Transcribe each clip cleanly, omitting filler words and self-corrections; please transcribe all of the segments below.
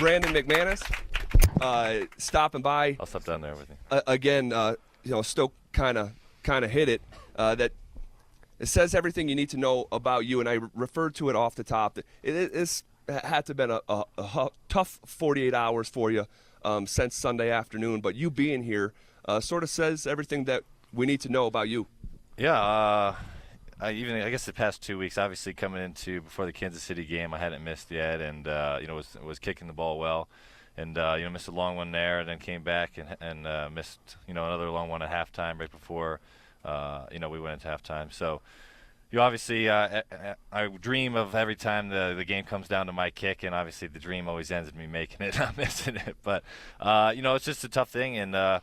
Brandon McManus stopping by. I'll step down there with you. Again, Stoke kind of hit it. That it says everything you need to know about you, and I referred to it off the top. It's had to have been a tough 48 hours for you since Sunday afternoon, but you being here sort of says everything that we need to know about you. Yeah, I guess the past 2 weeks, obviously coming into before the Kansas City game, I hadn't missed yet, and was kicking the ball well, and missed a long one there, and then came back and missed another long one at halftime right before we went into halftime. So obviously I dream of every time the game comes down to my kick, and obviously the dream always ends with me making it, not missing it. But it's just a tough thing, and I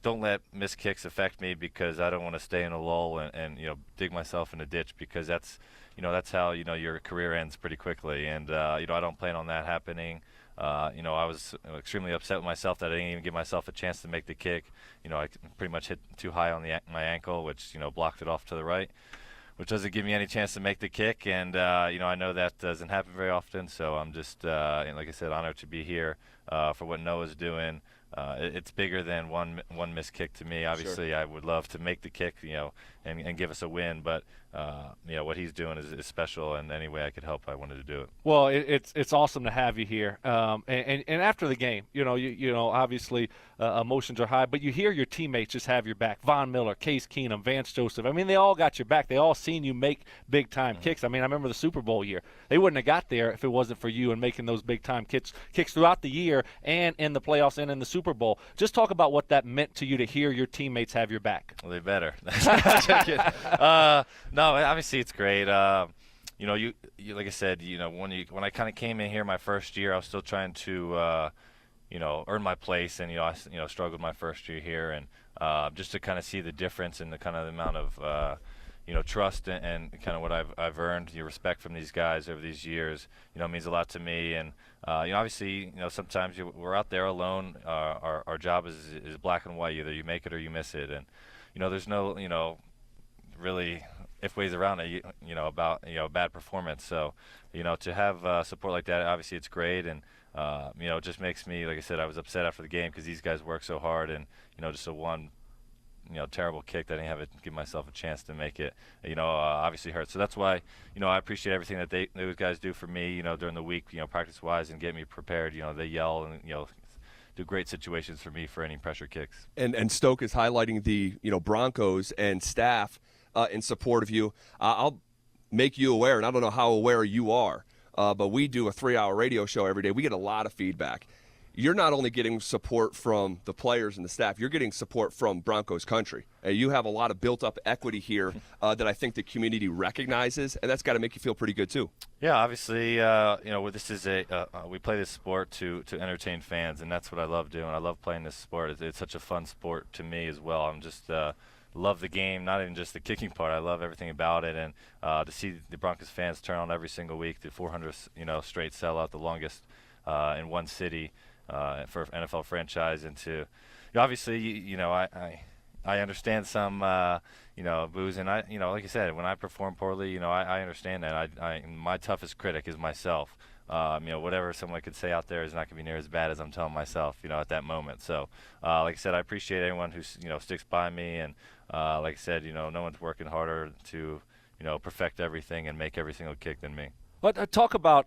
don't let missed kicks affect me, because I don't want to stay in a lull and dig myself in a ditch, because that's how your career ends pretty quickly, and I don't plan on that happening. I was extremely upset with myself that I didn't even give myself a chance to make the kick. I pretty much hit too high on my ankle, which blocked it off to the right, which doesn't give me any chance to make the kick. And I know that doesn't happen very often, so I'm just like I said, honored to be here for what Noah's doing. It's bigger than one missed kick to me. Obviously, sure. I would love to make the kick, and give us a win. But what he's doing is special, and any way I could help, I wanted to do it. Well, it's awesome to have you here. And after the game, obviously emotions are high, but you hear your teammates just have your back. Von Miller, Case Keenum, Vance Joseph. I mean, they all got your back. They all seen you make big time kicks. I mean, I remember the Super Bowl year. They wouldn't have got there if it wasn't for you and making those big time kicks throughout the year and in the playoffs and in the Super Bowl. Just talk about what that meant to you to hear your teammates have your back. Well, they better. No, obviously it's great. You like I said, when I kind of came in here my first year, I was still trying to earn my place, and I struggled my first year here, and just to kind of see the difference in the kind of the amount of trust and kind of what I've earned, your respect from these guys over these years, means a lot to me. And obviously, sometimes we're out there alone. Our job is black and white. Either you make it or you miss it. And there's no really if ways around it. About bad performance. So to have support like that, obviously it's great. And it just makes me, like I said, I was upset after the game because these guys work so hard, and just a one terrible kick that I didn't give myself a chance to make it, obviously hurt. So that's why, I appreciate everything that those guys do for me, during the week, practice-wise, and get me prepared. They yell and, do great situations for me for any pressure kicks. And Stoke is highlighting the, Broncos and staff in support of you. I'll make you aware, and I don't know how aware you are, but we do a 3-hour radio show every day. We get a lot of feedback. You're not only getting support from the players and the staff, you're getting support from Broncos country. You have a lot of built-up equity here that I think the community recognizes, and that's got to make you feel pretty good too. Yeah, obviously, this is we play this sport to entertain fans, and that's what I love doing. I love playing this sport. It's such a fun sport to me as well. I'm just love the game, not even just the kicking part. I love everything about it, and to see the Broncos fans turn on every single week, the 400 straight sellout, the longest in one city. For NFL franchise, and to obviously, I understand some boos, and I like I said, when I perform poorly, I understand that. My toughest critic is myself. Whatever someone could say out there is not going to be near as bad as I'm telling myself, at that moment. So, like I said, I appreciate everyone who sticks by me, and like I said, no one's working harder to perfect everything and make every single kick than me. But talk about,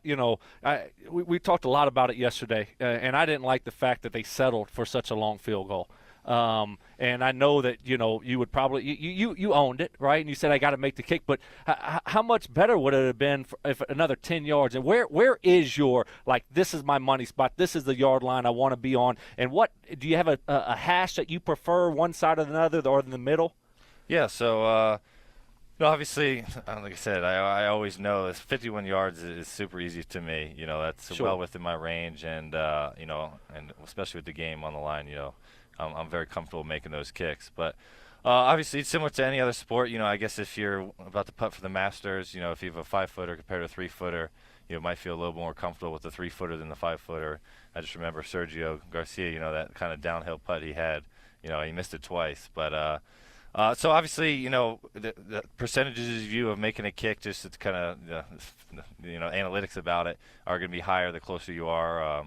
we talked a lot about it yesterday, and I didn't like the fact that they settled for such a long field goal. And I know that, you would probably you owned it, right? And you said, I got to make the kick. But how much better would it have been if another 10 yards? And where is your, this is my money spot, this is the yard line I want to be on? And what do you have a hash that you prefer, one side or another, or in the middle? Yeah, so obviously, like I said, I always know this 51 yards is super easy to me. That's sure. Well within my range, and and especially with the game on the line, I'm very comfortable making those kicks. But obviously, it's similar to any other sport. I guess if you're about to putt for the Masters, if you have a 5-footer compared to a 3-footer, you might feel a little more comfortable with the 3-footer than the 5-footer. I just remember Sergio Garcia, that kind of downhill putt he had. He missed it twice, but So obviously, the percentages of you of making a kick, just it's kind of analytics about it are going to be higher the closer you are.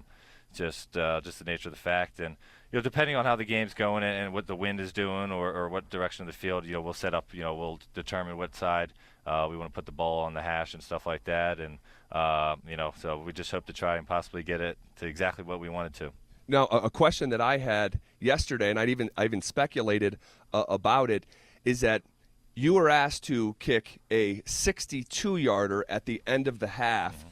Just the nature of the fact, and depending on how the game's going and what the wind is doing or what direction of the field, we'll set up. We'll determine what side we want to put the ball on the hash and stuff like that, and so we just hope to try and possibly get it to exactly what we wanted to. Now, a question that I had yesterday, and I even speculated about it, is that you were asked to kick a 62-yarder at the end of the half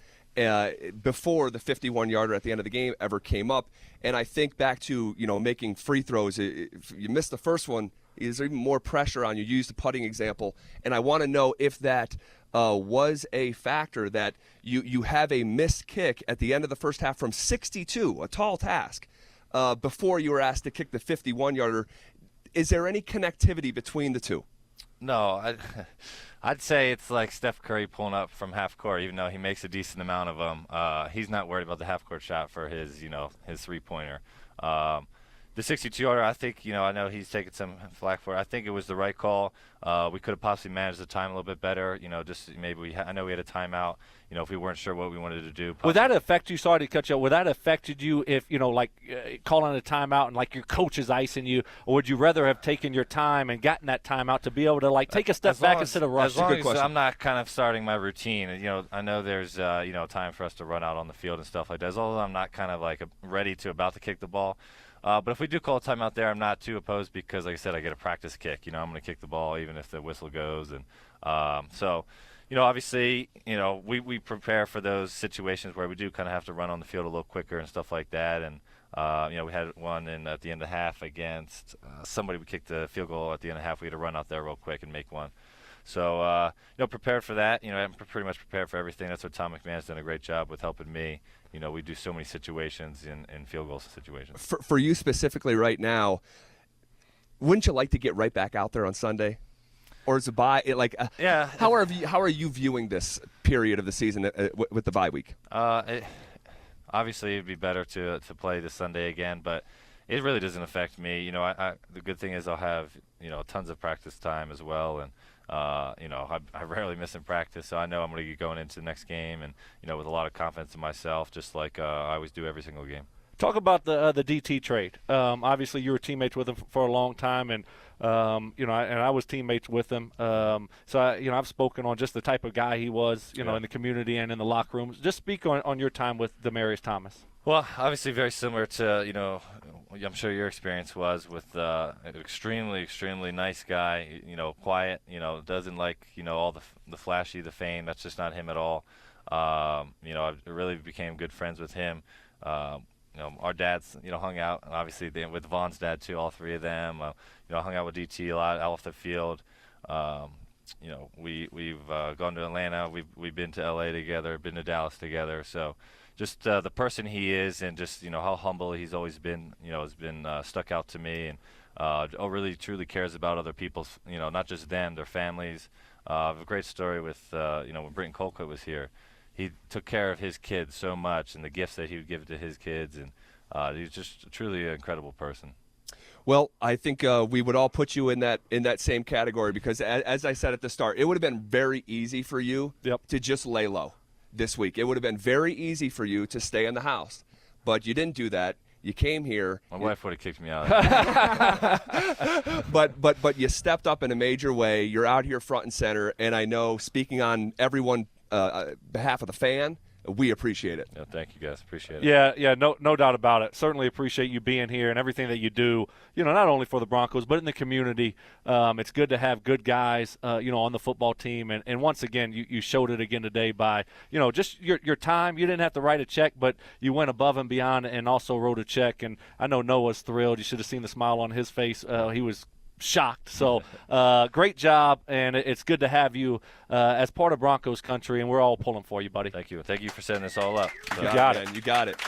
before the 51-yarder at the end of the game ever came up. And I think back to making free throws. If you missed the first one, is there even more pressure on you? Use the putting example, and I want to know if that was a factor, that you have a missed kick at the end of the first half from 62, a tall task, before you were asked to kick the 51-yarder. Is there any connectivity between the two? No, I'd say it's like Steph Curry pulling up from half court, even though he makes a decent amount of them. He's not worried about the half court shot for his three-pointer. The 62-yarder, I think, I know he's taking some flack for it. I think it was the right call. We could have possibly managed the time a little bit better. Just maybe I know we had a timeout. If we weren't sure what we wanted to do. Possibly. Would that affect you? Sorry to cut you off. Would that affected you if calling a timeout and your coach is icing you, or would you rather have taken your time and gotten that timeout to be able to take a step back instead of rushing? As long as I'm not kind of starting my routine, I know there's time for us to run out on the field and stuff like that. As long as I'm not kind of ready to about to kick the ball. But if we do call a timeout there, I'm not too opposed because, like I said, I get a practice kick. I'm going to kick the ball even if the whistle goes. And so, obviously, we prepare for those situations where we do kind of have to run on the field a little quicker and stuff like that. And, we had one at the end of the half against somebody. We kicked the field goal at the end of the half. We had to run out there real quick and make one. So, prepared for that. I'm pretty much prepared for everything. That's what Tom McManus done a great job with helping me. We do so many situations in field goal situations. For you specifically right now, wouldn't you like to get right back out there on Sunday? Or is it bye? Yeah. How are you viewing this period of the season with the bye week? Obviously, it'd be better to play this Sunday again, but it really doesn't affect me. The good thing is I'll have tons of practice time as well, and I rarely miss in practice, so I know I'm going to get going into the next game, and with a lot of confidence in myself, just like I always do every single game. Talk about the DT trade. Obviously, you were teammates with him for a long time, and and I was teammates with him. So I've spoken on just the type of guy he was, in the community and in the locker rooms. Just speak on your time with Demaryius Thomas. Well, obviously very similar to I'm sure your experience was with an extremely, extremely nice guy. Quiet. Doesn't like all the flashy, the fame. That's just not him at all. I really became good friends with him. Our dads, hung out, and obviously with Vaughn's dad too. All three of them, hung out with DT a lot out off the field. We've gone to Atlanta. We've been to LA together. Been to Dallas together. So. Just the person he is, and just how humble he's always been, has been stuck out to me, and really truly cares about other people's, not just them, their families. I have a great story with when Britton Colquitt was here. He took care of his kids so much, and the gifts that he would give to his kids, and he's just truly an incredible person. Well, I think we would all put you in that same category because, as I said at the start, it would have been very easy for you to just lay low this week. It would have been very easy for you to stay in the house, but you didn't do that. You came here. My wife would have kicked me out. But you stepped up in a major way. You're out here front and center, and I know, speaking on everyone's behalf of the fan, we appreciate it. Yeah, thank you guys. Appreciate it. Yeah, no doubt about it. Certainly appreciate you being here and everything that you do, not only for the Broncos, but in the community. It's good to have good guys, on the football team. And once again, you showed it again today by, just your time. You didn't have to write a check, but you went above and beyond and also wrote a check. And I know Noah's thrilled. You should have seen the smile on his face. He was shocked. So great job, and it's good to have you as part of Broncos country, and we're all pulling for you, buddy. Thank you for setting this all up. You got it. You got it.